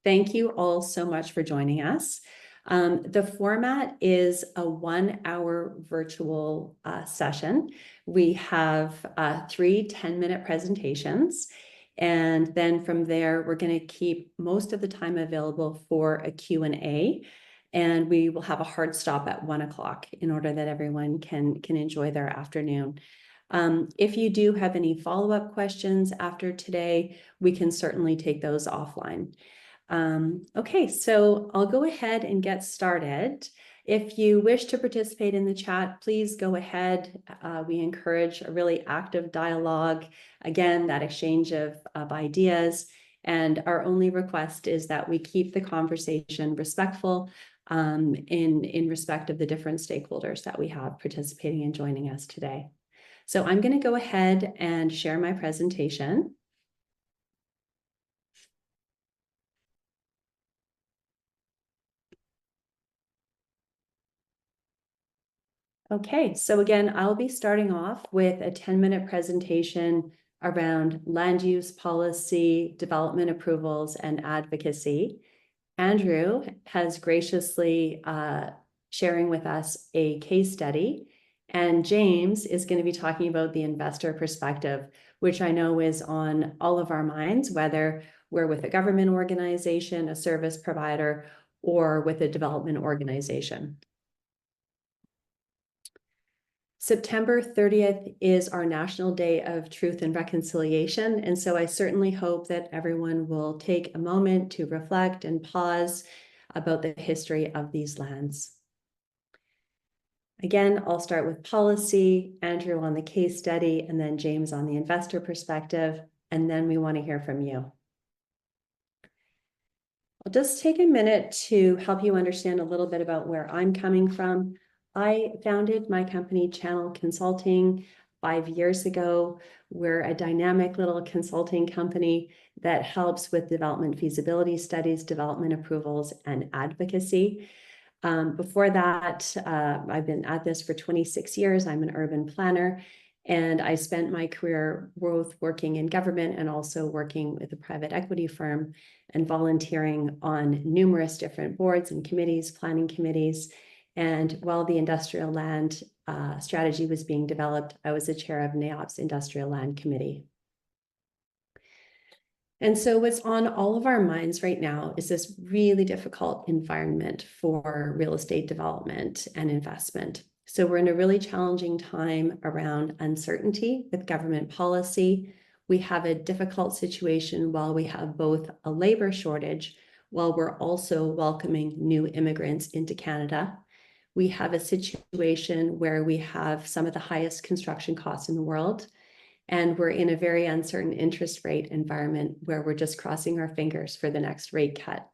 Thank you all so much for joining us. The format is a 1-hour virtual session. We have 3 10-minute presentations. And then from there, we're going to keep most of the time available for a Q&A. And we will have a hard stop at 1 o'clock in order that everyone can enjoy their afternoon. If you do have any follow-up questions after today, we can certainly take those offline. Okay, so I'll go ahead and get started. If you wish to participate in the chat, please go ahead. We encourage a really active dialogue. Again, that exchange of ideas. And our only request is that we keep the conversation respectful in respect of the different stakeholders that we have participating and joining us today. So I'm going to go ahead and share my presentation. Okay, so again, I'll be starting off with a 10-minute presentation around land use policy, development approvals, and advocacy. Andrew has graciously sharing with us a case study, and James is going to be talking about the investor perspective, which I know is on all of our minds, whether we're with a government organization, a service provider, or with a development organization. September 30th is our National Day of Truth and Reconciliation, and so I certainly hope that everyone will take a moment to reflect and pause about the history of these lands. Again, I'll start with policy, Andrew on the case study, and then James on the investor perspective, and then we want to hear from you. I'll just take a minute to help you understand a little bit about where I'm coming from. I founded my company, Channel Consulting, 5 years ago. We're a dynamic little consulting company that helps with development feasibility studies, development approvals, and advocacy. Before that, I've been at this for 26 years. I'm an urban planner, and I spent my career both working in government and also working with a private equity firm and volunteering on numerous different boards and committees, planning committees. And while the industrial land strategy was being developed, I was the chair of NAIOP's Industrial Land Committee. And so what's on all of our minds right now is this really difficult environment for real estate development and investment. So we're in a really challenging time around uncertainty with government policy. We have a difficult situation while we have both a labor shortage, while we're also welcoming new immigrants into Canada. We have a situation where we have some of the highest construction costs in the world, and we're in a very uncertain interest rate environment where we're just crossing our fingers for the next rate cut.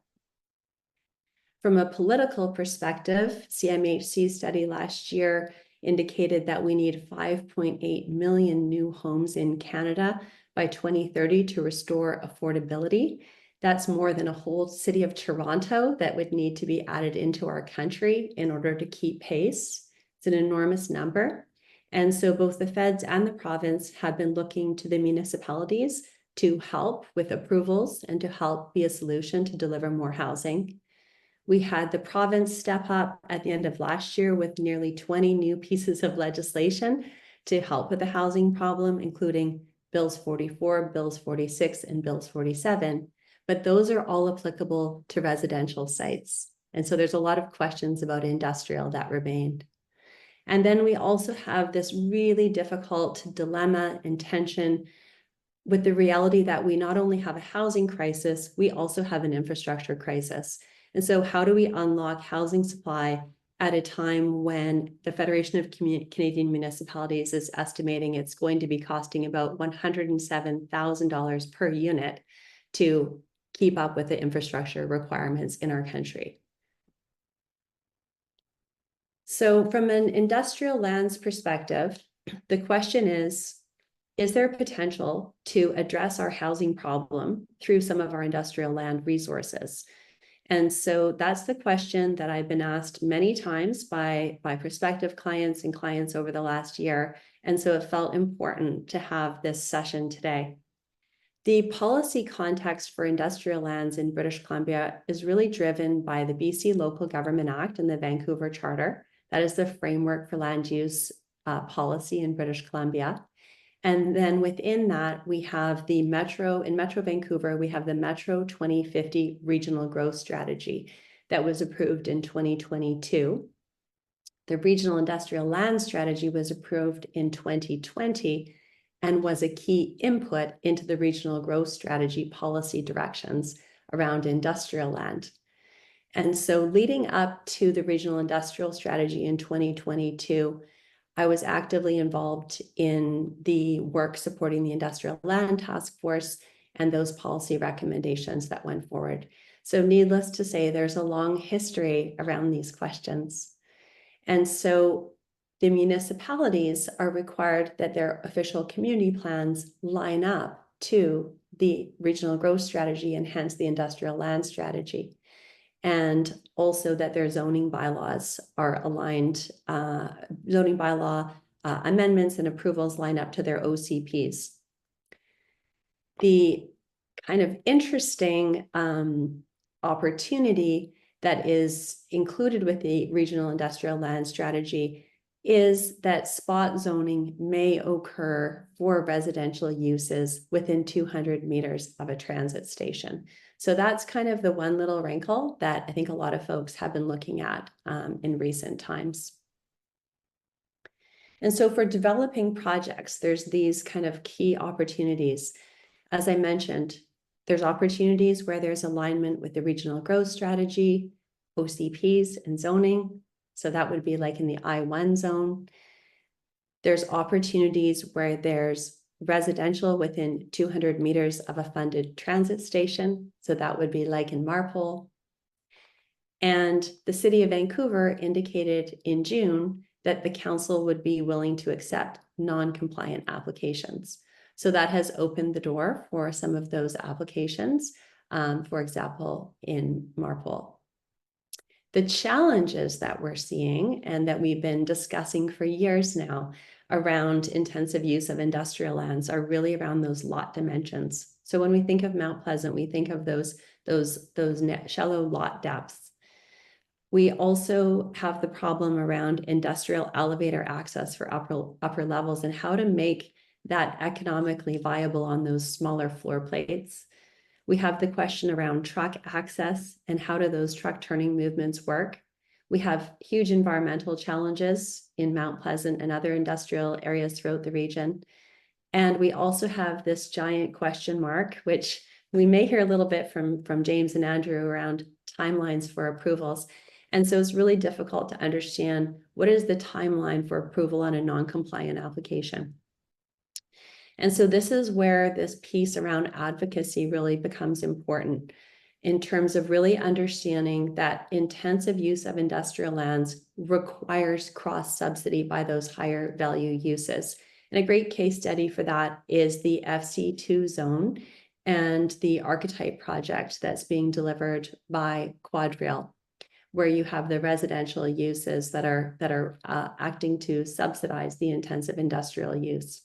From a political perspective, CMHC study last year indicated that we need 5.8 million new homes in Canada by 2030 to restore affordability. That's more than a whole city of Toronto that would need to be added into our country in order to keep pace. It's an enormous number. And so both the feds and the province have been looking to the municipalities to help with approvals and to help be a solution to deliver more housing. We had the province step up at the end of last year with nearly 20 new pieces of legislation to help with the housing problem, including Bills 44, Bills 46, and Bills 47. But those are all applicable to residential sites. And so there's a lot of questions about industrial that remained. And then we also have this really difficult dilemma and tension with the reality that we not only have a housing crisis, we also have an infrastructure crisis. And so how do we unlock housing supply at a time when the Federation of Canadian Municipalities is estimating it's going to be costing about $107,000 per unit to keep up with the infrastructure requirements in our country? So from an industrial lands perspective, the question is there potential to address our housing problem through some of our industrial land resources? And so that's the question that I've been asked many times by prospective clients and clients over the last year. And so it felt important to have this session today. The policy context for industrial lands in British Columbia is really driven by the BC Local Government Act and the Vancouver Charter. That is the framework for land use policy in British Columbia. And then within that, we have the Metro, in Metro Vancouver, we have the Metro 2050 Regional Growth Strategy that was approved in 2022. The Regional Industrial Land Strategy was approved in 2020 and was a key input into the Regional Growth Strategy policy directions around industrial land. And so leading up to the Regional Industrial Strategy in 2022, I was actively involved in the work supporting the Industrial Land Task Force and those policy recommendations that went forward. So needless to say, there's a long history around these questions. And so the municipalities are required that their official community plans line up to the regional growth strategy and hence the industrial land strategy. And also that their zoning bylaws are aligned, zoning bylaw amendments and approvals line up to their OCPs. The kind of interesting opportunity that is included with the regional industrial land strategy is that spot zoning may occur for residential uses within 200 meters of a transit station. So that's kind of the one little wrinkle that I think a lot of folks have been looking at in recent times. And so for developing projects, there's these kind of key opportunities. As I mentioned, there's opportunities where there's alignment with the regional growth strategy, OCPs, and zoning. So that would be like in the I-1 zone. There's opportunities where there's residential within 200 meters of a funded transit station. So that would be like in Marpole. And the City of Vancouver indicated in June that the council would be willing to accept non-compliant applications. So that has opened the door for some of those applications, for example, in Marpole. The challenges that we're seeing and that we've been discussing for years now around intensive use of industrial lands are really around those lot dimensions. So when we think of Mount Pleasant, we think of those shallow lot depths. We also have the problem around industrial elevator access for upper levels and how to make that economically viable on those smaller floor plates. We have the question around truck access and how do those truck turning movements work. We have huge environmental challenges in Mount Pleasant and other industrial areas throughout the region. And we also have this giant question mark, which we may hear a little bit from James and Andrew around timelines for approvals. And so it's really difficult to understand what is the timeline for approval on a non-compliant application. And so this is where this piece around advocacy really becomes important in terms of really understanding that intensive use of industrial lands requires cross-subsidy by those higher value uses. And a great case study for that is the FC2 zone and the archetype project that's being delivered by Quadrail, where you have the residential uses that are acting to subsidize the intensive industrial use.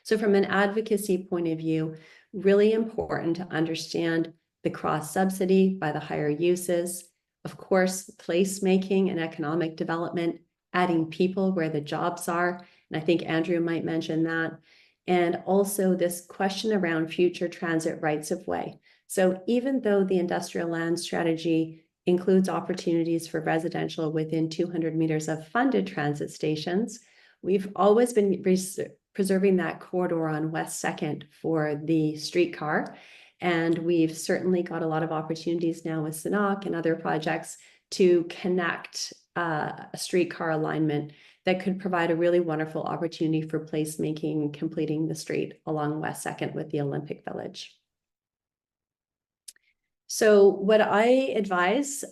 So from an advocacy point of view, really important to understand the cross-subsidy by the higher uses, of course, placemaking and economic development, adding people where the jobs are, and I think Andrew might mention that, and also this question around future transit rights of way. So even though the industrial land strategy includes opportunities for residential within 200 meters of funded transit stations, we've always been preserving that corridor on West 2nd for the streetcar. And we've certainly got a lot of opportunities now with Sanok and other projects to connect a streetcar alignment that could provide a really wonderful opportunity for placemaking, completing the street along West 2nd with the Olympic Village. So what I advise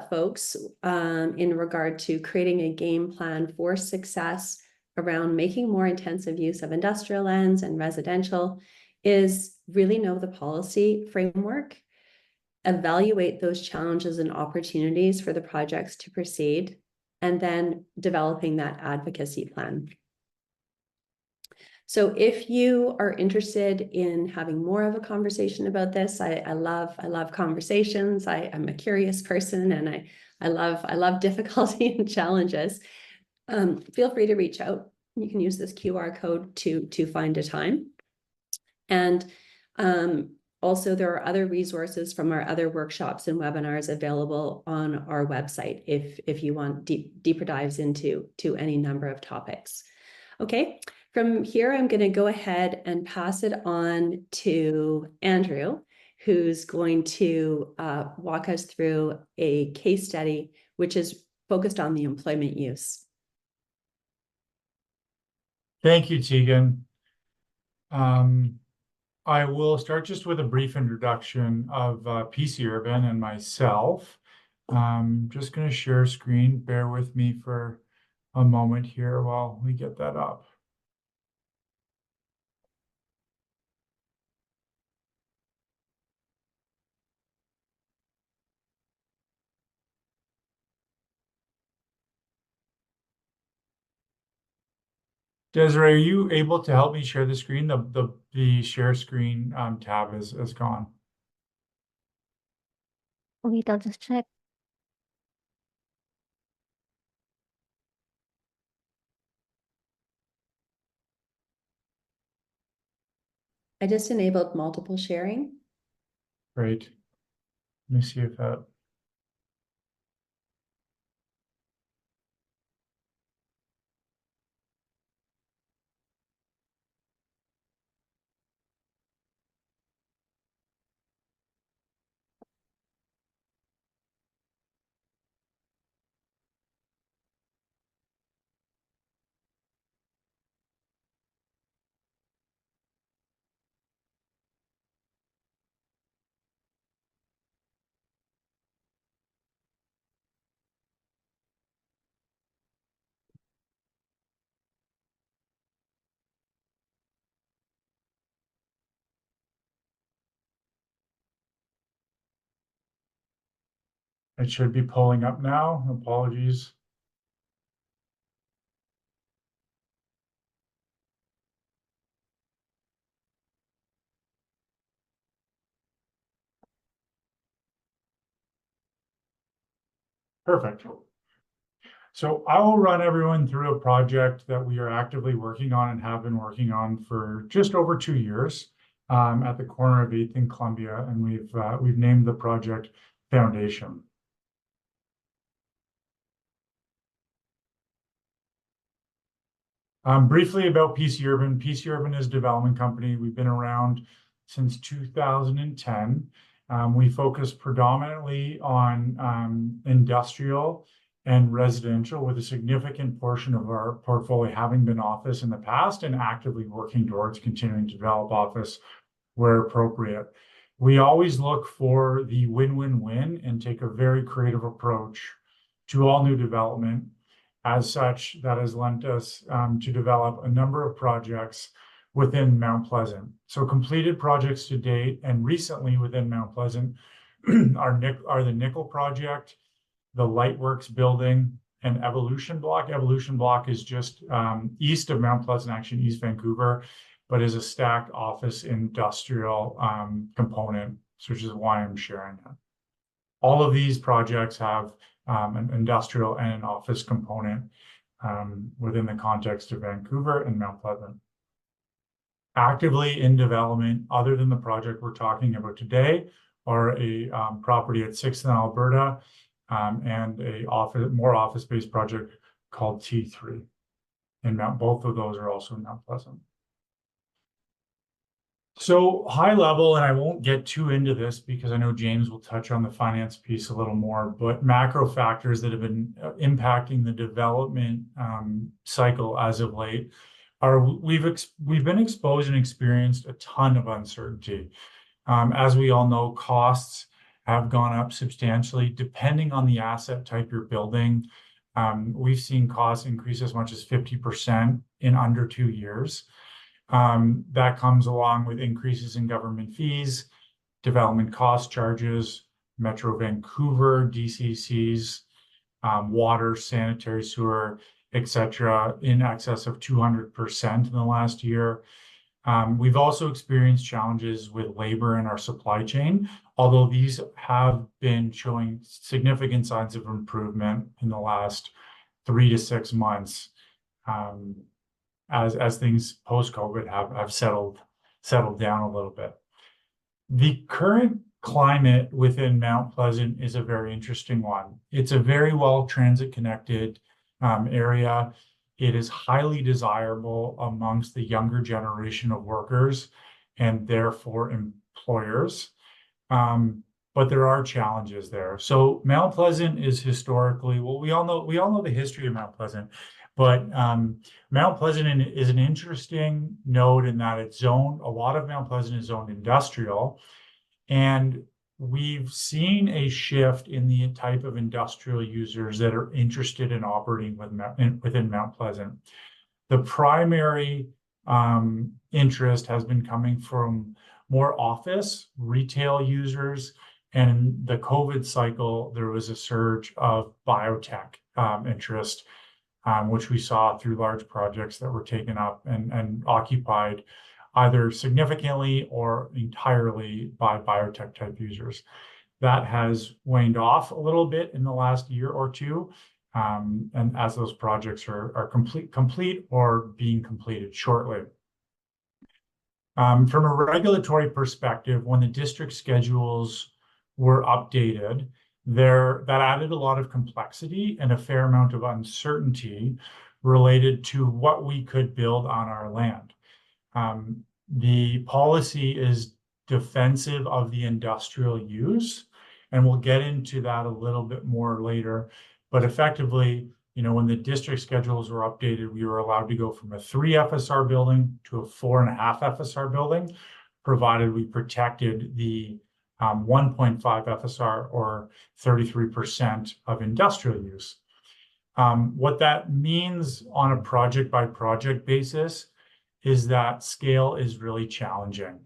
folks in regard to creating a game plan for success around making more intensive use of industrial lands and residential is really know the policy framework, evaluate those challenges and opportunities for the projects to proceed, and then developing that advocacy plan. So if you are interested in having more of a conversation about this, I love conversations. I'm a curious person, and I love difficulty and challenges. Feel free to reach out. You can use this QR code to find a time. And also, there are other resources from our other workshops and webinars available on our website if you want deeper dives into any number of topics. Okay, from here, I'm going to go ahead and pass it on to Andrew, who's going to walk us through a case study, which is focused on the employment use. Thank you, Tegan. I will start just with a brief introduction of PC Urban and myself. Just going to share screen. Bear with me for a moment here while we get that up. Desiree, are you able to help me share the screen? The share screen tab is gone. Wait, I'll just check. I just enabled multiple sharing. Great. Let me see if that. It should be pulling up now. Apologies. Perfect. So I will run everyone through a project that we are actively working on and have been working on for just over 2 years at the corner of 8th and Columbia, and we've named the project Foundation. Briefly about PC Urban. PC Urban is a development company. We've been around since 2010. We focus predominantly on industrial and residential, with a significant portion of our portfolio having been office in the past and actively working towards continuing to develop office where appropriate. We always look for the win-win-win and take a very creative approach to all new development. As such, that has lent us to develop a number of projects within Mount Pleasant. So completed projects to date and recently within Mount Pleasant are the Nickel project, the Lightworks building, and Evolution Block. Evolution Block is just east of Mount Pleasant, actually East Vancouver, but is a stacked office industrial component, which is why I'm sharing that. All of these projects have an industrial and an office component within the context of Vancouver and Mount Pleasant. Actively in development, other than the project we're talking about today, are a property at 6th and Alberta and a more office-based project called T3. And both of those are also in Mount Pleasant. So high level, and I won't get too into this because I know James will touch on the finance piece a little more, but macro factors that have been impacting the development cycle as of late are we've been exposed and experienced a ton of uncertainty. As we all know, costs have gone up substantially depending on the asset type you're building. We've seen costs increase as much as 50% in under 2 years. That comes along with increases in government fees, development cost charges, Metro Vancouver, DCCs, water, sanitary sewer, etc., in excess of 200% in the last year. We've also experienced challenges with labor in our supply chain, although these have been showing significant signs of improvement in the last 3 to 6 months, as things post-COVID have settled down a little bit. The current climate within Mount Pleasant is a very interesting one. It's a very well transit connected area. It is highly desirable amongst the younger generation of workers and therefore employers. But there are challenges there. So Mount Pleasant is historically, well, we all know the history of Mount Pleasant, but Mount Pleasant is an interesting node in that it's zoned, a lot of Mount Pleasant is zoned industrial. And we've seen a shift in the type of industrial users that are interested in operating within Mount Pleasant. The primary interest has been coming from more office, retail users, and in the COVID cycle, there was a surge of biotech interest, which we saw through large projects that were taken up and occupied either significantly or entirely by biotech type users. That has waned off a little bit in the last year or two, and as those projects are complete or being completed shortly. From a regulatory perspective, when the district schedules were updated, that added a lot of complexity and a fair amount of uncertainty related to what we could build on our land. The policy is defensive of the industrial use, and we'll get into that a little bit more later. But effectively, when the district schedules were updated, we were allowed to go from a 3 FSR building to a 4.5 FSR building, provided we protected the 1.5 FSR or 33% of industrial use. What that means on a project by project basis is that scale is really challenging.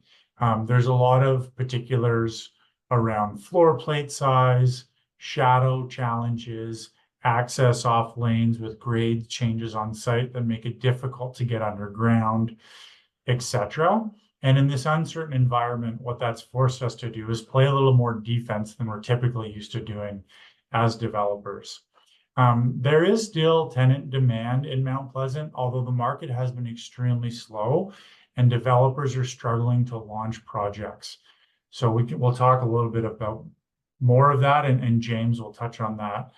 There's a lot of particulars around floor plate size, shadow challenges, access off lanes with grade changes on site that make it difficult to get underground, etc. And in this uncertain environment, what that's forced us to do is play a little more defense than we're typically used to doing as developers. There is still tenant demand in Mount Pleasant, although the market has been extremely slow and developers are struggling to launch projects. So we'll talk a little bit about more of that, and James will touch on that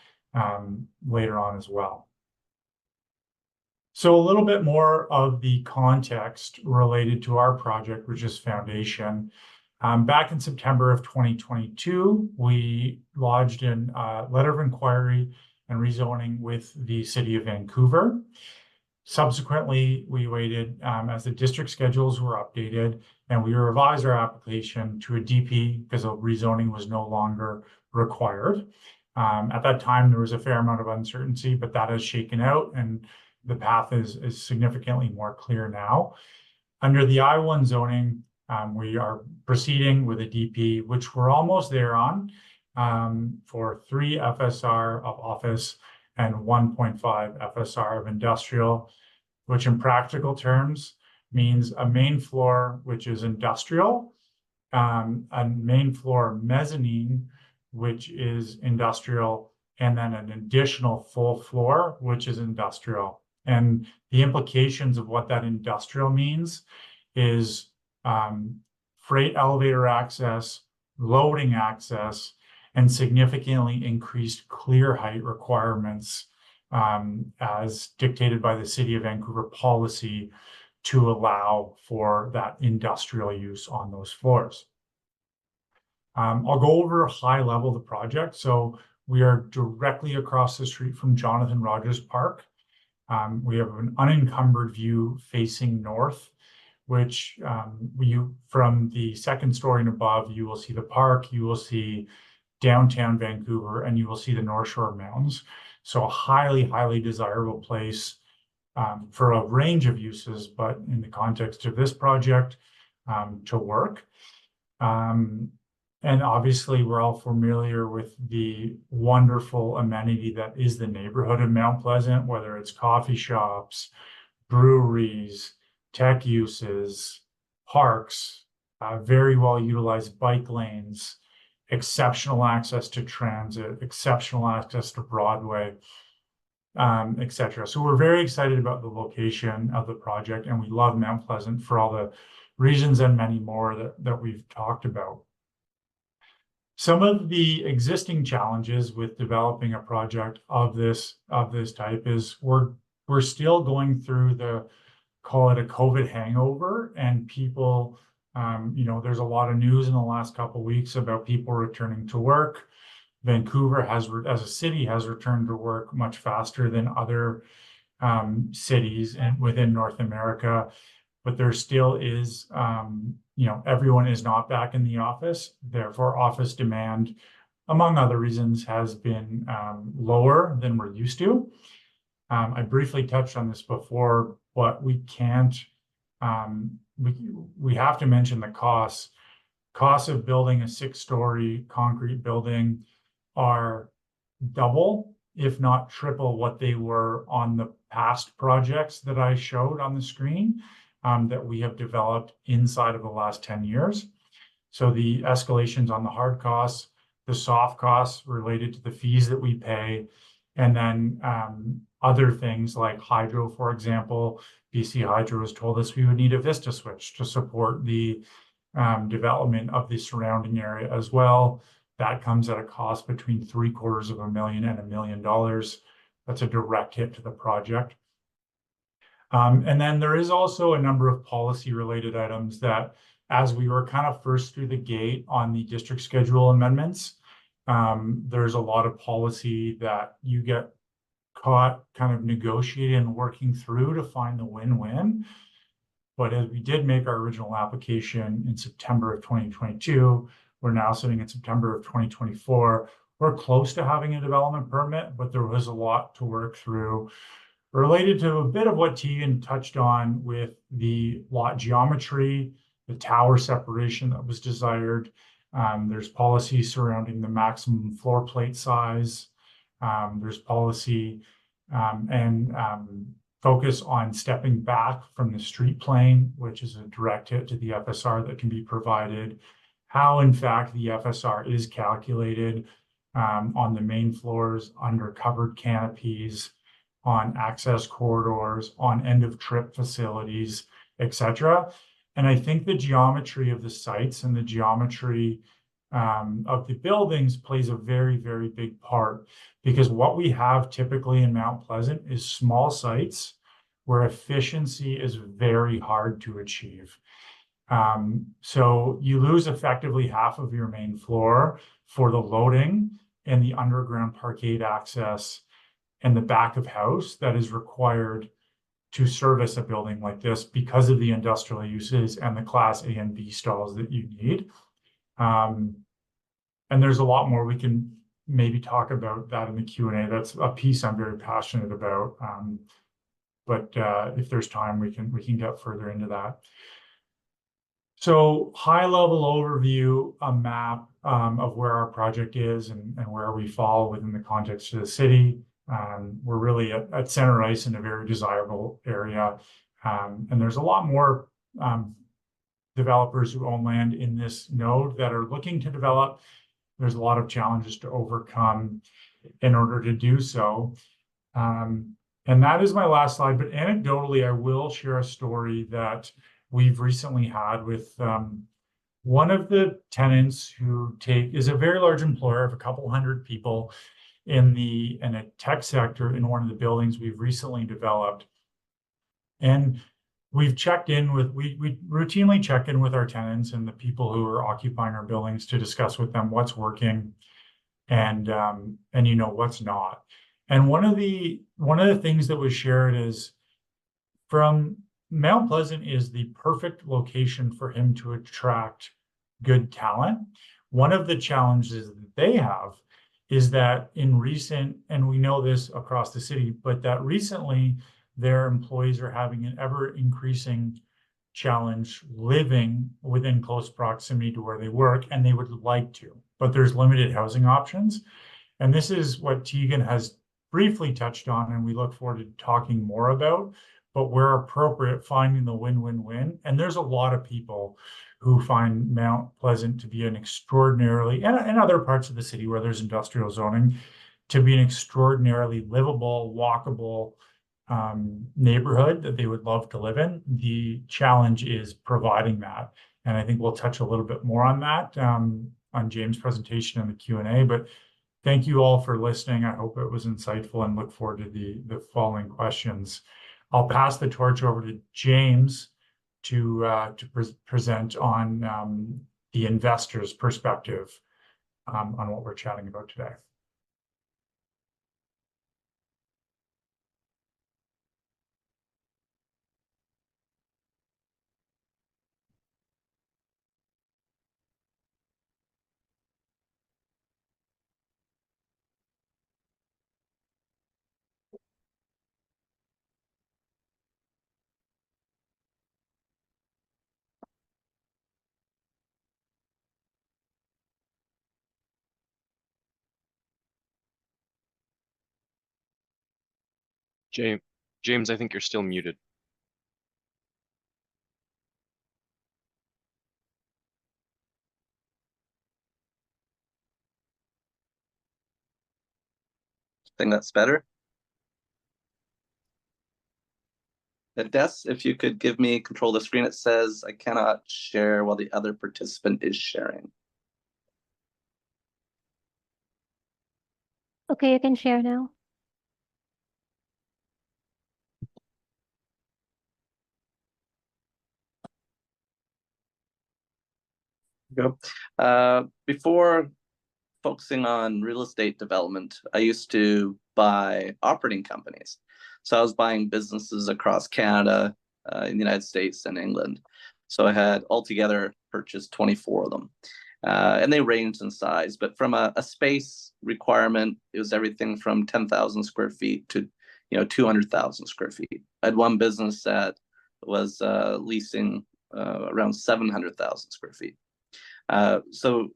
later on as well. So a little bit more of the context related to our project, which is Foundation. Back in September of 2022, we lodged a letter of inquiry and rezoning with the City of Vancouver. Subsequently, we waited as the district schedules were updated, and we revised our application to a DP because a rezoning was no longer required. At that time, there was a fair amount of uncertainty, but that has shaken out, and the path is significantly more clear now. Under the I-1 zoning, we are proceeding with a DP, which we're almost there on, for 3 FSR of office and 1.5 FSR of industrial, which in practical terms means a main floor, which is industrial, a main floor mezzanine, which is industrial, and then an additional full floor, which is industrial. And the implications of what that industrial means is freight elevator access, loading access, and significantly increased clear height requirements as dictated by the City of Vancouver policy to allow for that industrial use on those floors. I'll go over high level the project. So we are directly across the street from Jonathan Rogers Park. We have an unencumbered view facing north, which from the second story and above, you will see the park, you will see downtown Vancouver, and you will see the North Shore Mountains. So a highly, highly desirable place for a range of uses, but in the context of this project, to work. And obviously, we're all familiar with the wonderful amenity that is the neighborhood of Mount Pleasant, whether it's coffee shops, breweries, tech uses, parks, very well utilized bike lanes, exceptional access to transit, exceptional access to Broadway, etc. So we're very excited about the location of the project, and we love Mount Pleasant for all the reasons and many more that we've talked about. Some of the existing challenges with developing a project of this type is we're still going through call it a COVID hangover, and people, there's a lot of news in the last couple of weeks about people returning to work. Vancouver as a city, has returned to work much faster than other cities and within North America, but there still is, everyone is not back in the office. Therefore, office demand, among other reasons, has been lower than we're used to. I briefly touched on this before, but we can't, we have to mention the costs. Costs of building a 6-story concrete building are double, if not triple, what they were on the past projects that I showed on the screen, that we have developed inside of the last 10 years. So the escalations on the hard costs, the soft costs related to the fees that we pay, and then other things like hydro, for example. BC Hydro has told us we would need a Vista switch to support the development of the surrounding area as well. That comes at a cost between $750,000 and $1 million. That's a direct hit to the project. And then there is also a number of policy-related items that, as we were kind of first through the gate on the district schedule amendments, there's a lot of policy that you get caught kind of negotiating and working through to find the win-win. But as we did make our original application in September of 2022, we're now sitting in September of 2024. We're close to having a development permit, but there was a lot to work through related to a bit of what Tegan touched on with the lot geometry, the tower separation that was desired. There's policy surrounding the maximum floor plate size. There's policy and focus on stepping back from the street plane, which is a direct hit to the FSR that can be provided. How, in fact, the FSR is calculated on the main floors, under covered canopies, on access corridors, on end-of-trip facilities, etc. And I think the geometry of the sites and the geometry of the buildings plays a very, very big part, because what we have typically in Mount Pleasant is small sites where efficiency is very hard to achieve. So you lose effectively half of your main floor for the loading and the underground parkade access and the back of house that is required to service a building like this because of the industrial uses and the class A and B stalls that you need. And there's a lot more we can maybe talk about that in the Q&A. That's a piece I'm very passionate about. But if there's time, we can get further into that. So high-level overview, a map of where our project is and where we fall within the context of the city. We're really at center ice in a very desirable area. And there's a lot more developers who own land in this node that are looking to develop. There's a lot of challenges to overcome in order to do so. And that is my last slide, but anecdotally, I will share a story that we've recently had with one of the tenants who is a very large employer of a couple hundred people in a tech sector in one of the buildings we've recently developed. And we've checked in with, we routinely check in with our tenants and the people who are occupying our buildings to discuss with them what's working and what's not. And one of the things that was shared is from Mount Pleasant is the perfect location for him to attract good talent. One of the challenges that they have is that in recent, and we know this across the city, but that recently their employees are having an ever increasing challenge living within close proximity to where they work, and they would like to, but there's limited housing options. And this is what Tegan has briefly touched on, and we look forward to talking more about, but where appropriate, finding the win-win-win. And there's a lot of people who find Mount Pleasant to be an extraordinarily, and other parts of the city where there's industrial zoning, to be an extraordinarily livable, walkable neighborhood that they would love to live in. The challenge is providing that. And I think we'll touch a little bit more on that on James' presentation and the Q&A, but thank you all for listening. I hope it was insightful and look forward to the following questions. I'll pass the torch over to James to present on the investor's perspective on what we're chatting about today. James, I think you're still muted. I think that's better. Des, if you could give me control of the screen, it says I cannot share while the other participant is sharing. Okay, you can share now. Go. Before focusing on real estate development, I used to buy operating companies. So I was buying businesses across Canada, in the United States and England. So I had altogether purchased 24 of them. And they ranged in size, but from a space requirement, it was everything from 10,000 square feet to 200,000 square feet. I had one business that was leasing around 700,000 square feet. So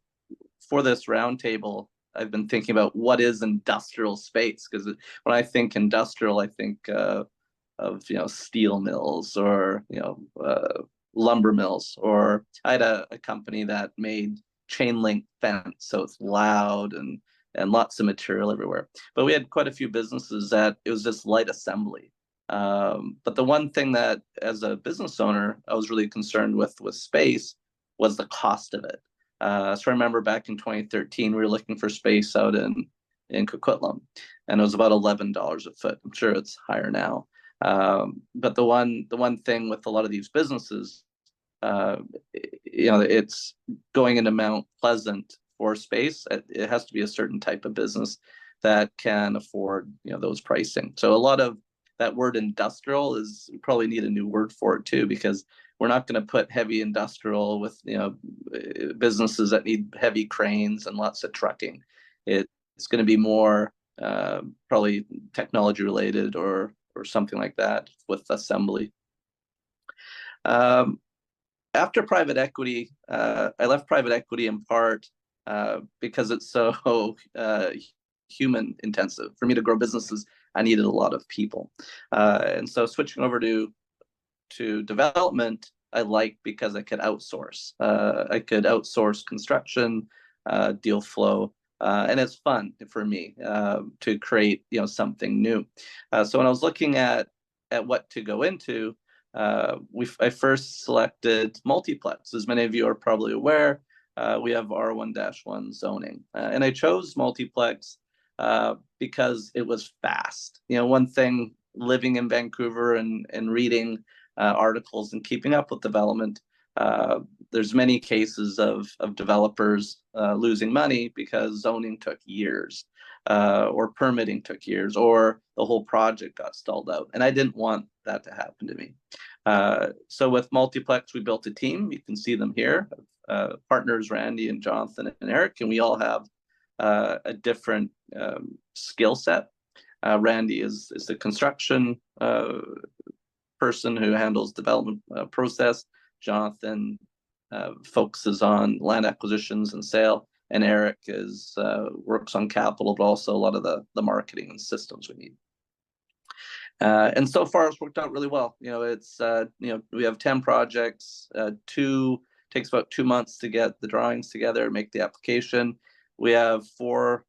for this roundtable, I've been thinking about what is industrial space, because when I think industrial, I think of steel mills or lumber mills. Or I had a company that made chain link fence, so it's loud and lots of material everywhere. But we had quite a few businesses that it was just light assembly. But the one thing that, as a business owner, I was really concerned with space was the cost of it. So I remember back in 2013, we were looking for space out in Coquitlam, and it was about $11 a foot. I'm sure it's higher now. But the one thing with a lot of these businesses, it's going into Mount Pleasant for space. It has to be a certain type of business that can afford those pricing. So a lot of that word industrial is, we probably need a new word for it too, because we're not going to put heavy industrial with businesses that need heavy cranes and lots of trucking. It's going to be more probably technology related or something like that with assembly. After private equity, I left private equity in part because it's so human intensive. For me to grow businesses, I needed a lot of people. And so switching over to development, I liked because I could outsource. I could outsource construction, deal flow, and it's fun for me to create something new. So when I was looking at what to go into, I first selected multiplex. As many of you are probably aware, we have R1-1 zoning, and I chose multiplex because it was fast. One thing, living in Vancouver and reading articles and keeping up with development, there's many cases of developers losing money because zoning took years, or permitting took years, or the whole project got stalled out. And I didn't want that to happen to me. So with multiplex, we built a team. You can see them here, partners Randy and Jonathan and Eric, and we all have a different skill set. Randy is the construction person who handles development process. Jonathan focuses on land acquisitions and sale, and Eric is works on capital, but also a lot of the marketing and systems we need. And so far, it's worked out really well. It's we have 10 projects. Takes about 2 months to get the drawings together, make the application. We have 4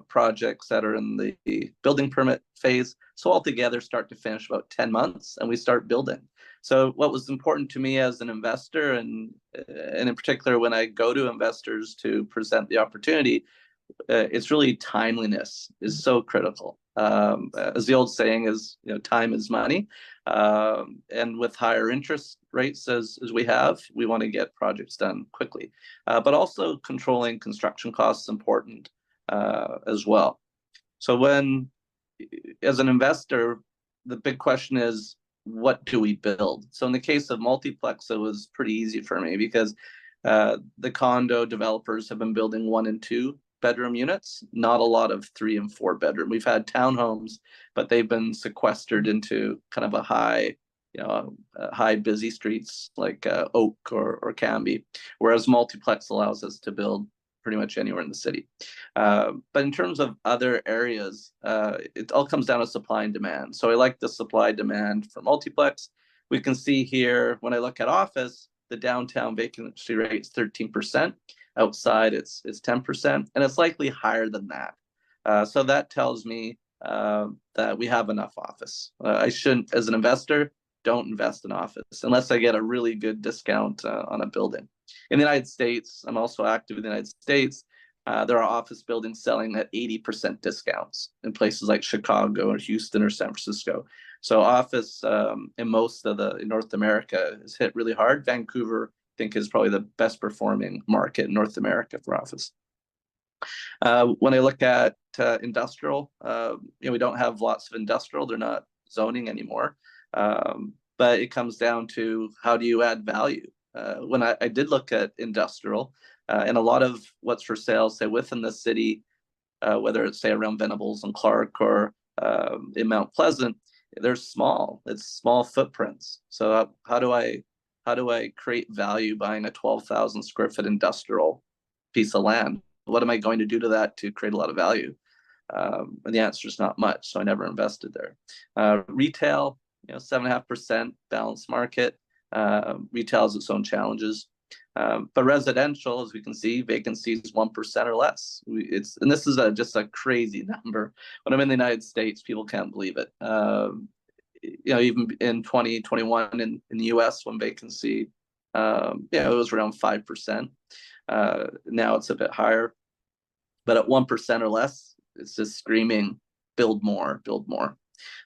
projects that are in the building permit phase. So altogether, start to finish, about 10 months, and we start building. So what was important to me as an investor, and in particular when I go to investors to present the opportunity, it's really timeliness is so critical. As the old saying is, time is money. And with higher interest rates as we have, we want to get projects done quickly. But also controlling construction costs is important as well. So as an investor, the big question is, what do we build? So in the case of multiplex, it was pretty easy for me because the condo developers have been building 1 and 2 bedroom units, not a lot of 3 and 4 bedroom. We've had townhomes, but they've been sequestered into kind of a high busy streets like Oak or Cambie, whereas multiplex allows us to build pretty much anywhere in the city. But in terms of other areas, it all comes down to supply and demand. So I like the supply demand for multiplex. We can see here, when I look at office, the downtown vacancy rate is 13%. Outside, it's 10%, and it's likely higher than that. So that tells me that we have enough office. I shouldn't, as an investor, don't invest in office unless I get a really good discount on a building. In the United States, I'm also active in the United States. There are office buildings selling at 80% discounts in places like Chicago or Houston or San Francisco. So office in most of in North America is hit really hard. Vancouver, I think, is probably the best performing market in North America for office. When I look at industrial, we don't have lots of industrial. They're not zoning anymore. But it comes down to, how do you add value? When I did look at industrial, and a lot of what's for sale, say within the city, whether it's say around Venables and Clark or in Mount Pleasant, they're small. It's small footprints. So how do I create value buying a 12,000 square foot industrial piece of land? What am I going to do to that to create a lot of value? And the answer is not much. So I never invested there. Retail, 7.5% balanced market. Retail has its own challenges. But residential, as we can see, vacancy is 1% or less. And this is just a crazy number. When I'm in the United States, people can't believe it. Even in 2021 in the US, when vacancy, it was around 5%. Now it's a bit higher. But at 1% or less, it's just screaming, build more, build more.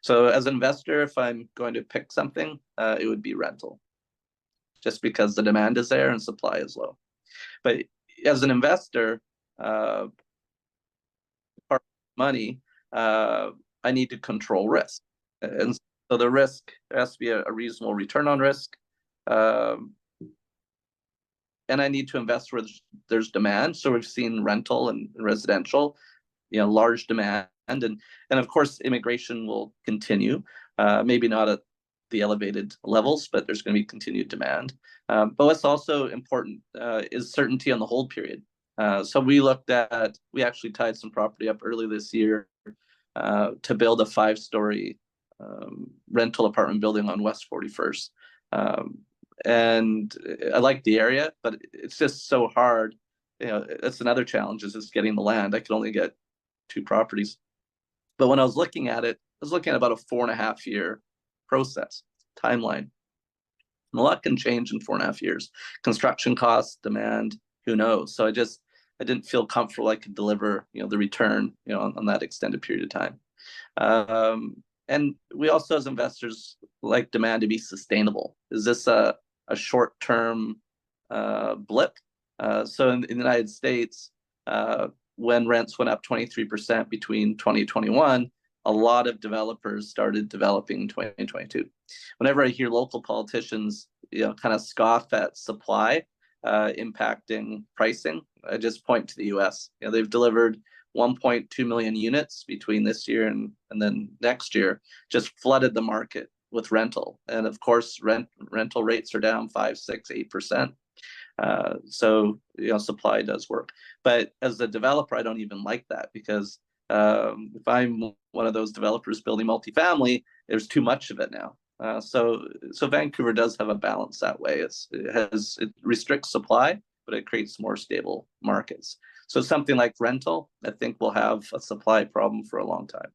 So as an investor, if I'm going to pick something, it would be rental, just because the demand is there and supply is low. But as an investor, part of money, I need to control risk. And so the risk has to be a reasonable return on risk. And I need to invest where there's demand. So we've seen rental and residential, large demand. And of course, immigration will continue, maybe not at the elevated levels, but there's going to be continued demand. But what's also important is certainty on the hold period. So we actually tied some property up early this year to build a 5-story rental apartment building on West 41st. And I like the area, but it's just so hard. That's another challenge, is just getting the land. I could only get 2 properties. But when I was looking at it, I was looking at about a 4.5-year process timeline. And a lot can change in 4.5 years. Construction costs, demand, who knows? So I didn't feel comfortable I could deliver, the return, on that extended period of time. And we also, as investors, like demand to be sustainable. Is this a short-term blip? So in the United States, when rents went up 23% between 2021, a lot of developers started developing in 2022. Whenever I hear local politicians, kind of scoff at supply impacting pricing, I just point to the US. They've delivered 1.2 million units between this year and then next year, just flooded the market. with rental, and of course rental rates are down 5, 6, 8%. So supply does work, but as a developer, I don't even like that, because if I'm one of those developers building multifamily, there's too much of it now. So Vancouver does have a balance that way. It restricts supply, but it creates more stable markets. So something like rental, I think we'll have a supply problem for a long time.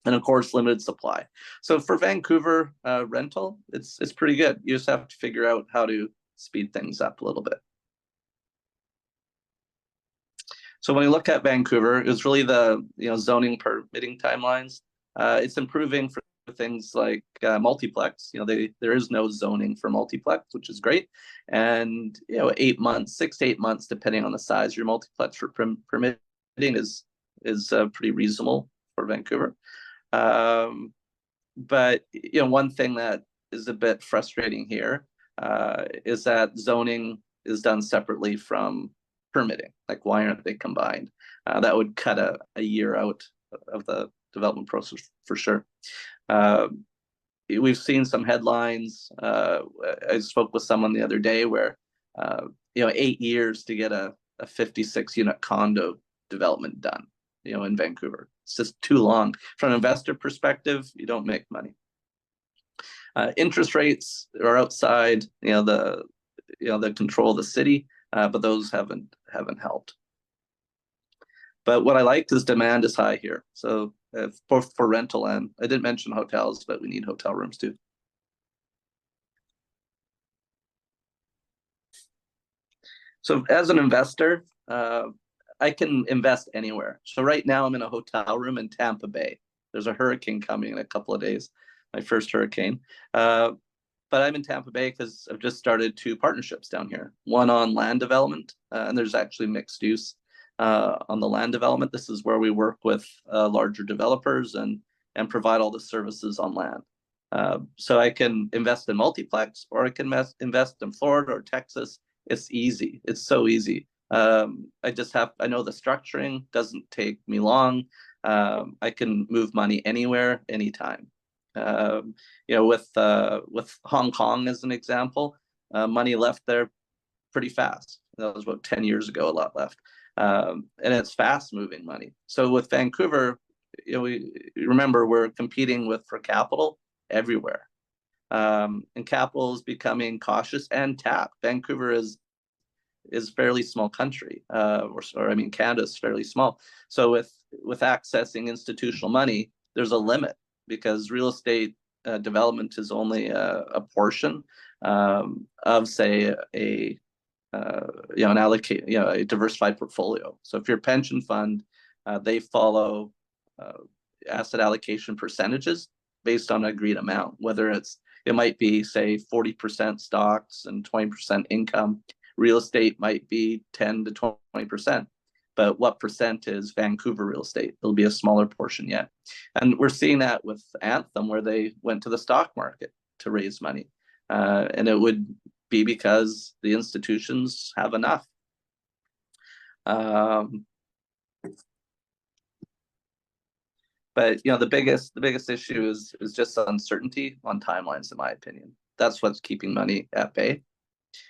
And of course, limited supply. So for Vancouver rental, it's pretty good. You just have to figure out how to speed things up a little bit. So when we look at Vancouver, it's really the zoning permitting timelines. It's improving for things like multiplex. There is no zoning for multiplex, which is great. And 8 months, 6 to 8 months, depending on the size of your multiplex for permitting is pretty reasonable for Vancouver. But one thing that is a bit frustrating here is that zoning is done separately from permitting. Like, why aren't they combined? That would cut a year out of the development process for sure. We've seen some headlines. I spoke with someone the other day where 8 years to get a 56 unit condo development done in Vancouver. It's just too long. From an investor perspective, you don't make money. Interest rates are outside the control of the city, but those haven't helped. But what I liked is demand is high here. So both for rental, and I didn't mention hotels, but we need hotel rooms too. So as an investor, I can invest anywhere. So right now I'm in a hotel room in Tampa Bay. There's a hurricane coming in a couple of days, my first hurricane. But I'm in Tampa Bay because I've just started 2 partnerships down here. One on land development, and there's actually mixed use on the land development. This is where we work with larger developers and provide all the services on land. So I can invest in multiplex, or I can invest in Florida or Texas. It's easy. It's so easy. I know the structuring doesn't take me long. I can move money anywhere, anytime. With Hong Kong as an example, money left there pretty fast. That was about 10 years ago, a lot left. And it's fast moving money. So with Vancouver, remember, we're competing for capital everywhere. And capital is becoming cautious and tapped. Vancouver is fairly small country, Canada is fairly small. So with accessing institutional money, there's a limit, because real estate development is only a portion of, say, a diversified portfolio. So if your pension fund, they follow asset allocation percentages based on an agreed amount, whether it might be, say, 40% stocks and 20% income. Real estate might be 10 to 20%. But what percent is Vancouver real estate? It'll be a smaller portion yet. And we're seeing that with Anthem, where they went to the stock market to raise money. And it would be because the institutions have enough. But the biggest issue is just uncertainty on timelines, in my opinion. That's what's keeping money at bay.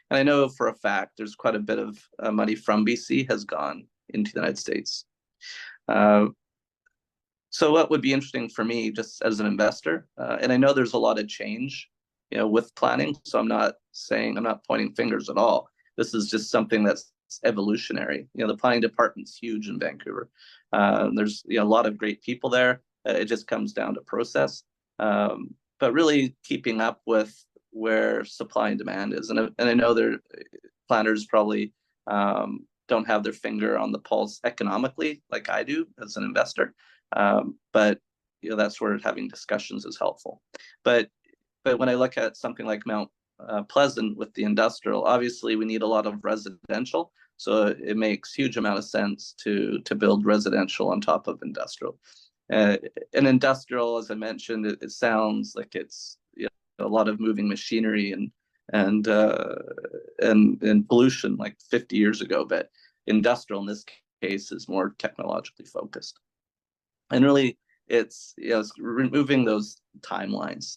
And I know for a fact there's quite a bit of money from BC has gone into the United States. So what would be interesting for me, just as an investor, and I know there's a lot of change, with planning. So I'm not pointing fingers at all. This is just something that's evolutionary. The planning department's huge in Vancouver. There's a lot of great people there. It just comes down to process, but really keeping up with where supply and demand is. And I know their planners probably don't have their finger on the pulse economically like I do as an investor. But that's where having discussions is helpful. But when I look at something like Mount Pleasant with the industrial, obviously we need a lot of residential. So it makes huge amount of sense to build residential on top of industrial. And industrial, as I mentioned, it sounds like it's a lot of moving machinery and pollution like 50 years ago, but industrial in this case is more technologically focused. And really, it's, it's removing those timelines.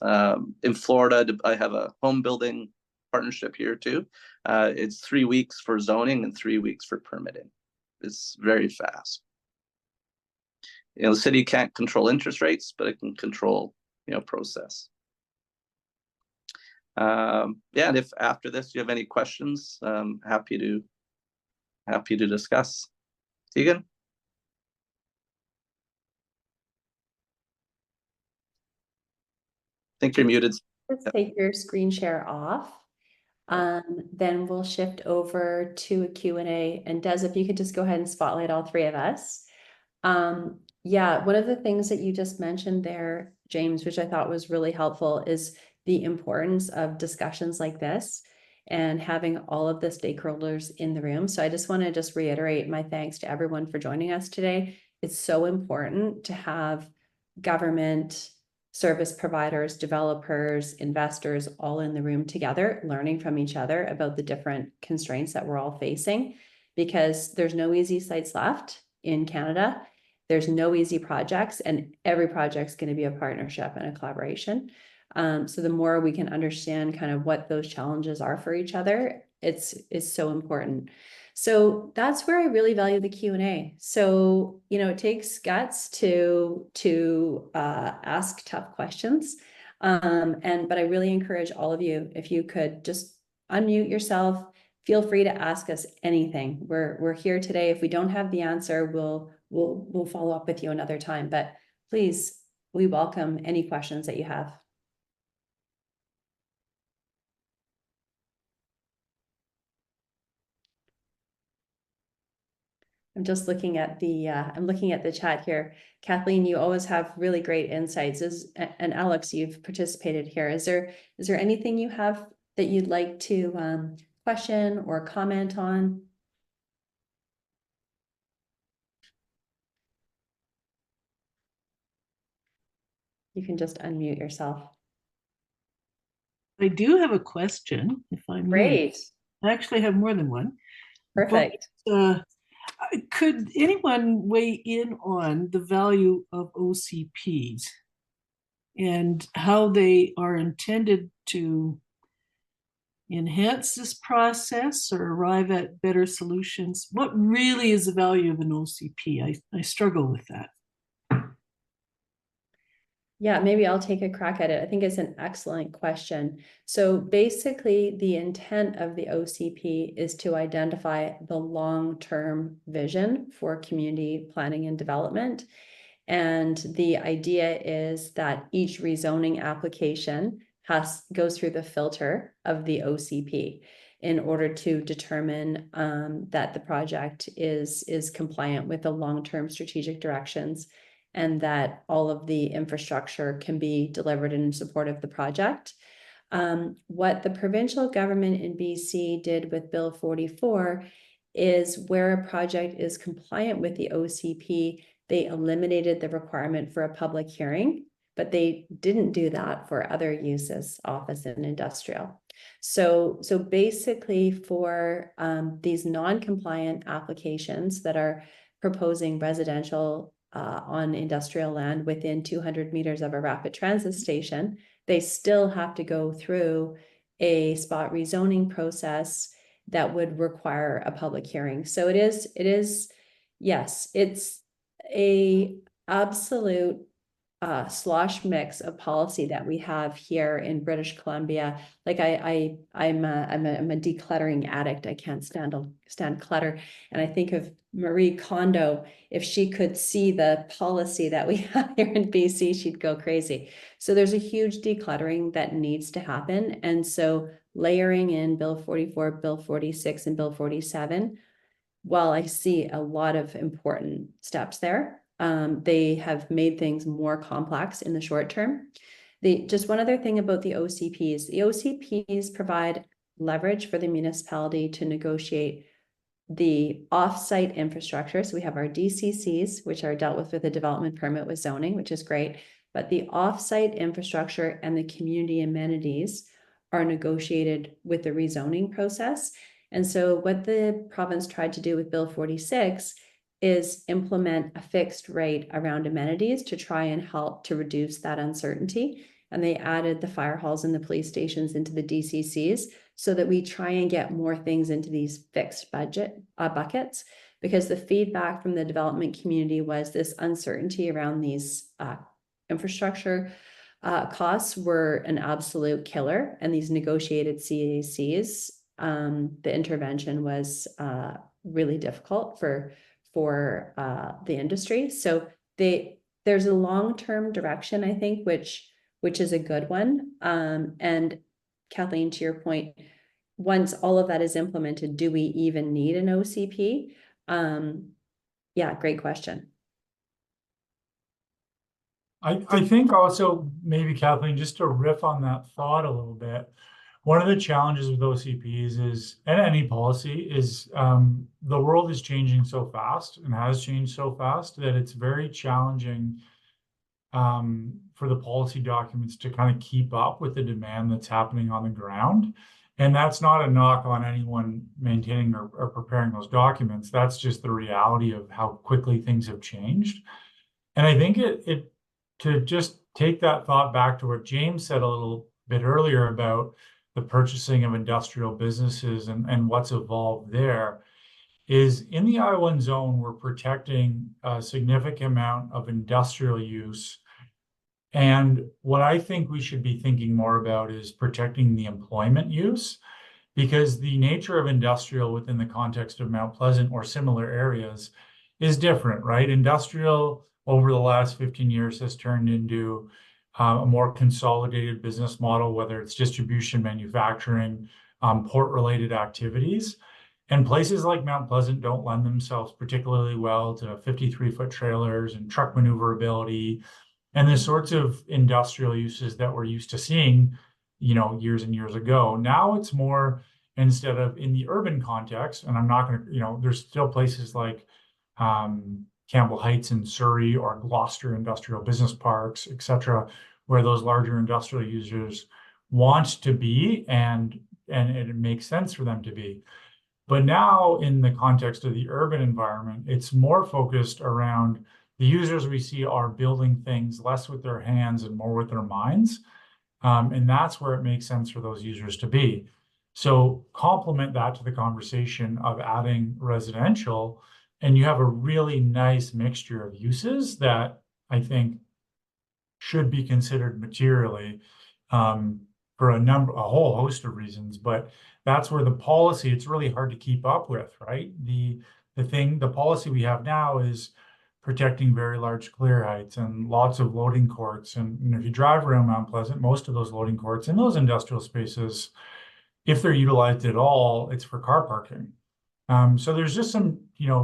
In Florida, I have a home building partnership here too. It's 3 weeks for zoning and 3 weeks for permitting. It's very fast. The city can't control interest rates, but it can control, process. Yeah, and if after this you have any questions, happy to discuss. Tegan? I think you're muted. Let's take your screen share off. Then we'll shift over to a Q&A. And Des, if you could just go ahead and spotlight all three of us. Yeah, one of the things that you just mentioned there, James, which I thought was really helpful, is the importance of discussions like this and having all of the stakeholders in the room. So I just want to reiterate my thanks to everyone for joining us today. It's so important to have government, service providers, developers, investors all in the room together, learning from each other about the different constraints that we're all facing, because there's no easy sites left in Canada. There's no easy projects, and every project's going to be a partnership and a collaboration. So the more we can understand kind of what those challenges are for each other, it's so important. So that's where I really value the Q&A. So, it takes guts to ask tough questions. But I really encourage all of you, if you could just unmute yourself, feel free to ask us anything. We're here today. If we don't have the answer, we'll follow up with you another time. But please, we welcome any questions that you have. I'm just looking at the chat here. Kathleen, you always have really great insights. And Alex, you've participated here. Is there anything you have that you'd like to question or comment on? You can just unmute yourself. I do have a question, if I may. Great. I actually have more than one. Perfect. But, could anyone weigh in on the value of OCPs and how they are intended to enhance this process or arrive at better solutions? What really is the value of an OCP? I struggle with that. Yeah, maybe I'll take a crack at it. I think it's an excellent question. So basically, the intent of the OCP is to identify the long-term vision for community planning and development. And the idea is that each rezoning application goes through the filter of the OCP in order to determine that the project is compliant with the long-term strategic directions, and that all of the infrastructure can be delivered in support of the project. What the provincial government in BC did with Bill 44 is, where a project is compliant with the OCP, they eliminated the requirement for a public hearing, but they didn't do that for other uses, office and industrial. So basically for these non-compliant applications that are proposing residential on industrial land within 200 meters of a rapid transit station, they still have to go through a spot rezoning process that would require a public hearing. So it is, yes, it's a absolute slosh mix of policy that we have here in British Columbia. Like I'm a decluttering addict. I can't stand clutter. And I think of Marie Kondo. If she could see the policy that we have here in BC, she'd go crazy. So there's a huge decluttering that needs to happen. And so layering in Bill 44, Bill 46, and Bill 47, while I see a lot of important steps there, they have made things more complex in the short term. Just one other thing about the OCPs. The OCPs provide leverage for the municipality to negotiate the off-site infrastructure. So we have our DCCs, which are dealt with a development permit with zoning, which is great. But the off-site infrastructure and the community amenities are negotiated with the rezoning process. And so what the province tried to do with Bill 46 is implement a fixed rate around amenities to try and help to reduce that uncertainty. And they added the fire halls and the police stations into the DCCs so that we try and get more things into these fixed budget buckets, because the feedback from the development community was this uncertainty around these infrastructure costs were an absolute killer. And these negotiated CACs, the intervention was really difficult for the industry. So there's a long-term direction, I think, which is a good one. And Kathleen, to your point, once all of that is implemented, do we even need an OCP? Yeah, great question. I think also maybe, Kathleen, just to riff on that thought a little bit, one of the challenges with OCPs is, and any policy, is the world is changing so fast and has changed so fast that it's very challenging for the policy documents to kind of keep up with the demand that's happening on the ground. And that's not a knock on anyone maintaining or preparing those documents. That's just the reality of how quickly things have changed. And I think it to just take that thought back to what James said a little bit earlier about the purchasing of industrial businesses and what's evolved there, is in the I-1 zone, we're protecting a significant amount of industrial use. And what I think we should be thinking more about is protecting the employment use, because the nature of industrial within the context of Mount Pleasant or similar areas is different, right? Industrial over the last 15 years has turned into a more consolidated business model, whether it's distribution, manufacturing, port-related activities. And places like Mount Pleasant don't lend themselves particularly well to 53-foot trailers and truck maneuverability and the sorts of industrial uses that we're used to seeing, years and years ago. Now it's more, instead of in the urban context, and I'm not going to, there's still places like Campbell Heights in Surrey or Gloucester Industrial Business Parks, et cetera, where those larger industrial users want to be and it makes sense for them to be. But now in the context of the urban environment, it's more focused around the users we see are building things less with their hands and more with their minds. And that's where it makes sense for those users to be. So complement that to the conversation of adding residential, and you have a really nice mixture of uses that I think should be considered materially for a whole host of reasons. But that's where the policy, it's really hard to keep up with, right? The policy we have now is protecting very large clear heights and lots of loading courts. And if you drive around Mount Pleasant, most of those loading courts in those industrial spaces, if they're utilized at all, it's for car parking. So there's just some,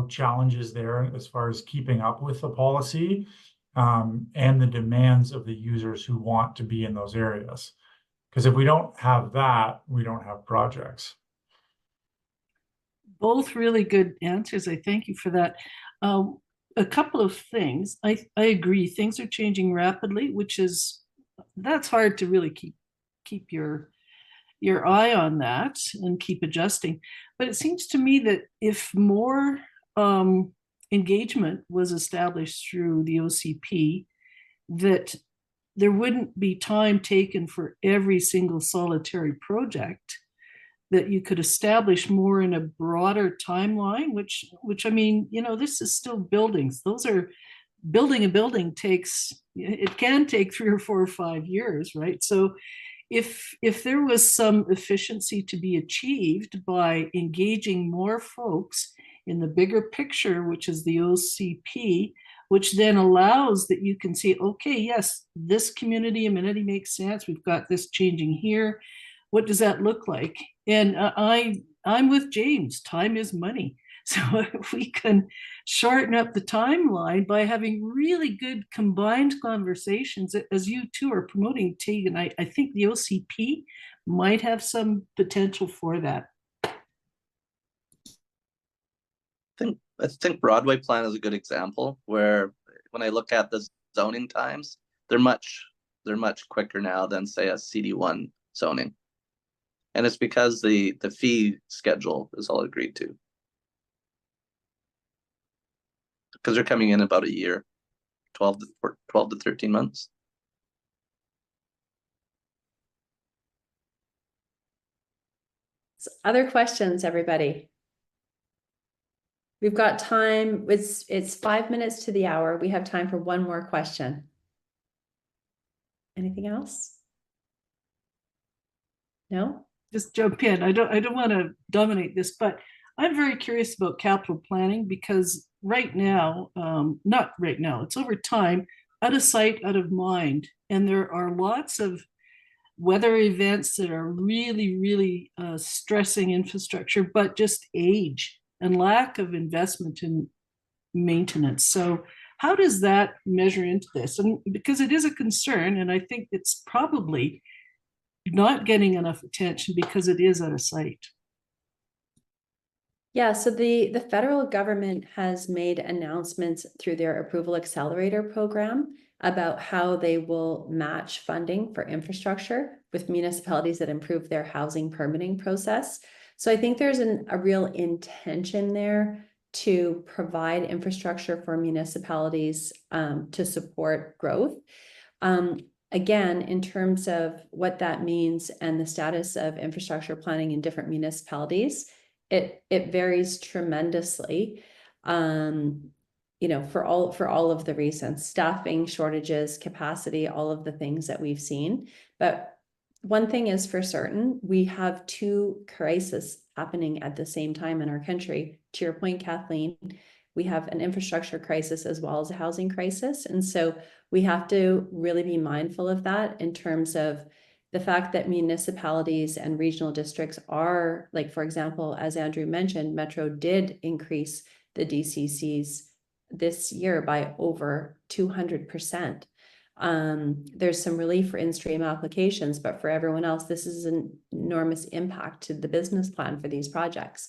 challenges there as far as keeping up with the policy and the demands of the users who want to be in those areas. Because if we don't have that, we don't have projects. Both really good answers. I thank you for that. A couple of things. I agree. Things are changing rapidly, that's hard to really keep your eye on that and keep adjusting. But it seems to me that if more engagement was established through the OCP, that there wouldn't be time taken for every single solitary project, that you could establish more in a broader timeline, which I mean, this is still buildings. Those are building a building can take 3 or 4 or 5 years, right? So if there was some efficiency to be achieved by engaging more folks in the bigger picture, which is the OCP, which then allows that you can see, okay, yes, this community amenity makes sense. We've got this changing here. What does that look like? And I'm with James. Time is money. So if we can shorten up the timeline by having really good combined conversations, as you two are promoting, Tegan, I think the OCP might have some potential for that. I think Broadway Plan is a good example where when I look at the zoning times, they're much quicker now than, say, a CD1 zoning. And it's because the fee schedule is all agreed to. Because they're coming in about a year, 12 to 13 months. So other questions, everybody? We've got time. It's 5 minutes to the hour. We have time for one more question. Anything else? No? Just jump in. I don't want to dominate this, but I'm very curious about capital planning because right now, not right now, it's over time, out of sight, out of mind. And there are lots of weather events that are really, really stressing infrastructure, but just age and lack of investment in maintenance. So how does that measure into this? And because it is a concern, and I think it's probably not getting enough attention because it is out of sight. Yeah, so the federal government has made announcements through their Approval Accelerator program about how they will match funding for infrastructure with municipalities that improve their housing permitting process. So I think there's a real intention there to provide infrastructure for municipalities to support growth. Again, in terms of what that means and the status of infrastructure planning in different municipalities, it varies tremendously. You know, for all of the reasons, staffing shortages, capacity, all of the things that we've seen. But one thing is for certain, we have two crises happening at the same time in our country. To your point, Kathleen, we have an infrastructure crisis as well as a housing crisis. And so we have to really be mindful of that in terms of the fact that municipalities and regional districts are, like, for example, as Andrew mentioned, Metro did increase the DCCs this year by over 200%. There's some relief for in-stream applications, but for everyone else, this is an enormous impact to the business plan for these projects.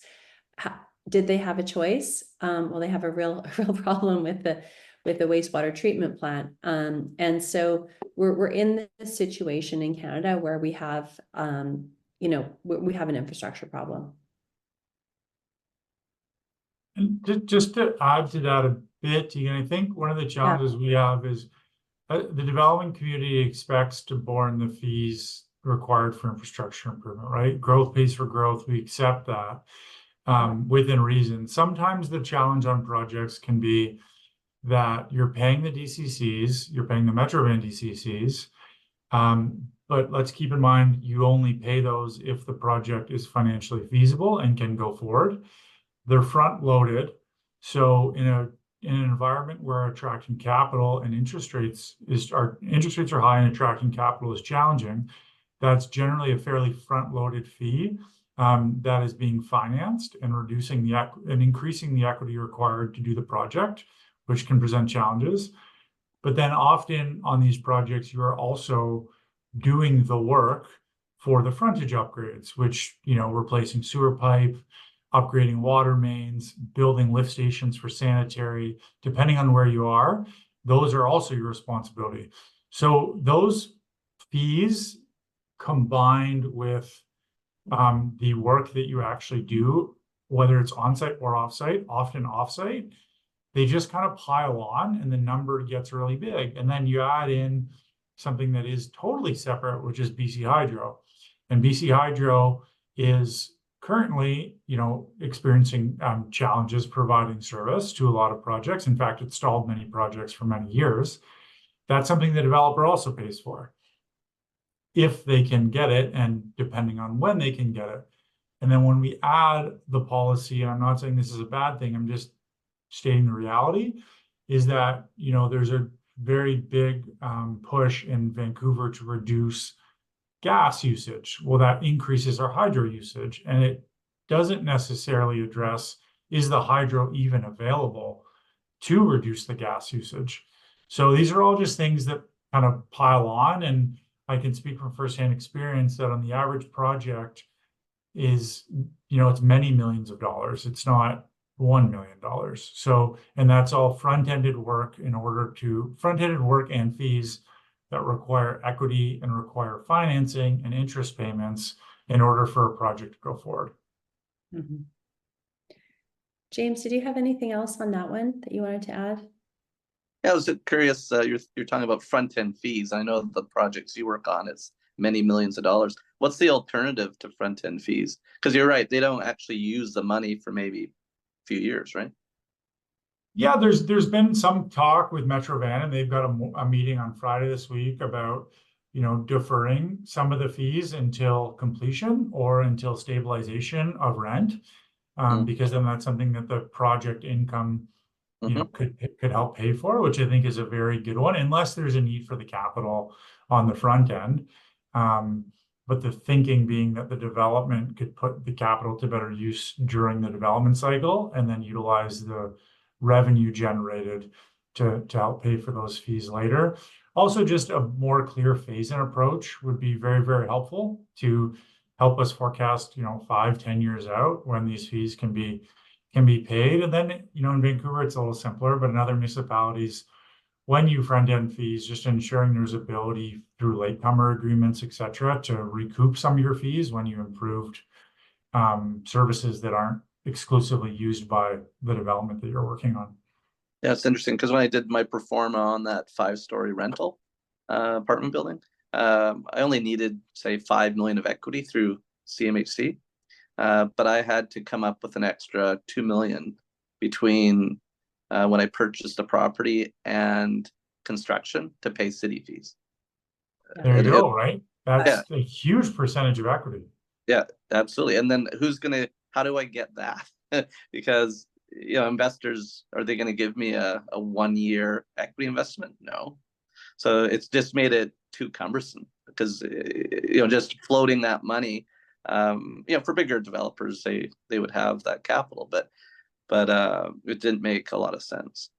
Did they have a choice? Well, they have a real problem with the wastewater treatment plant. And so we're in this situation in Canada where we have, you know, we have an infrastructure problem. And just to add to that a bit, I think one of the challenges we have is the development community expects to borne the fees required for infrastructure improvement, right? Growth pays for growth. We accept that within reason. Sometimes the challenge on projects can be that you're paying the DCCs, you're paying the Metrovan DCCs, but let's keep in mind you only pay those if the project is financially feasible and can go forward. They're front loaded, so in an environment where attracting capital and interest rates are high and attracting capital is challenging, that's generally a fairly front loaded fee that is being financed and increasing the equity required to do the project, which can present challenges. But then often on these projects, you are also doing the work for the frontage upgrades, which, you know, replacing sewer pipe, upgrading water mains, building lift stations for sanitary, depending on where you are, those are also your responsibility. So those fees combined with the work that you actually do, whether it's on-site or off-site, often off-site, they just kind of pile on and the number gets really big. And then you add in something that is totally separate, which is BC Hydro. And BC Hydro is currently, you know, experiencing challenges providing service to a lot of projects. In fact, it's stalled many projects for many years. That's something the developer also pays for, if they can get it and depending on when they can get it. And then when we add the policy, and I'm not saying this is a bad thing, I'm just stating the reality, is that, you know, there's a very big push in Vancouver to reduce gas usage. Well, that increases our hydro usage, and it doesn't necessarily address, is the hydro even available to reduce the gas usage? So these are all just things that kind of pile on, and I can speak from firsthand experience that on the average project is, you know, it's many millions of dollars. It's not $1 million. So, and that's all front-ended work front-ended work and fees that require equity and require financing and interest payments in order for a project to go forward. Mm-hmm. James, did you have anything else on that one that you wanted to add? Yeah, I was just curious, you're talking about front-end fees. I know the projects you work on is many millions of dollars. What's the alternative to front-end fees? Because you're right, they don't actually use the money for maybe a few years, right? Yeah, there's been some talk with Metro Van, and they've got a meeting on Friday this week about, deferring some of the fees until completion or until stabilization of rent, because then that's something that the project income, could help pay for, which I think is a very good one, unless there's a need for the capital on the front end. But the thinking being that the development could put the capital to better use during the development cycle and then utilize the revenue generated to help pay for those fees later. Also, just a more clear phase-in approach would be very, very helpful to help us forecast, 5-10 years out when these fees can be paid. And then, in Vancouver, it's a little simpler, but in other municipalities, when you front-end fees, just ensuring there's ability through latecomer agreements, et cetera, to recoup some of your fees when you improved services that aren't exclusively used by the development that you're working on. Yeah, it's interesting because when I did my pro forma on that 5-story rental apartment building, I only needed, say, 5 million of equity through CMHC, but I had to come up with an extra 2 million between when I purchased the property and construction to pay city fees. There you go, right? That's a huge percentage of equity. Yeah, absolutely. And then how do I get that? Because, investors, are they going to give me a 1-year equity investment? No. So it's just made it too cumbersome because, just floating that money, for bigger developers, they would have that capital, but it didn't make a lot of sense.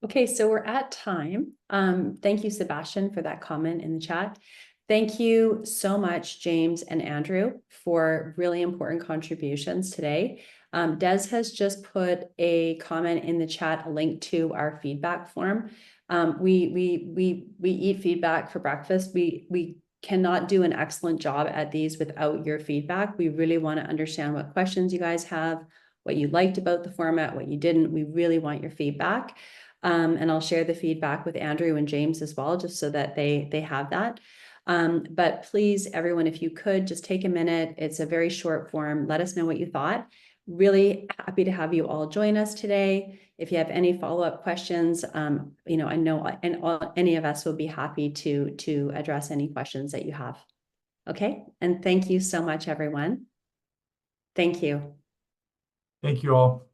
Okay, so we're at time. Thank you, Sebastian, for that comment in the chat. Thank you so much, James and Andrew, for really important contributions today. Des has just put a comment in the chat, a link to our feedback form. We eat feedback for breakfast. We cannot do an excellent job at these without your feedback. We really want to understand what questions you guys have, what you liked about the format, what you didn't. We really want your feedback. And I'll share the feedback with Andrew and James as well, just so that they have that. But please, everyone, if you could just take a minute, it's a very short form. Let us know what you thought. Really happy to have you all join us today. If you have any follow-up questions, I know any of us will be happy to address any questions that you have. Okay, and thank you so much, everyone. Thank you. Thank you all.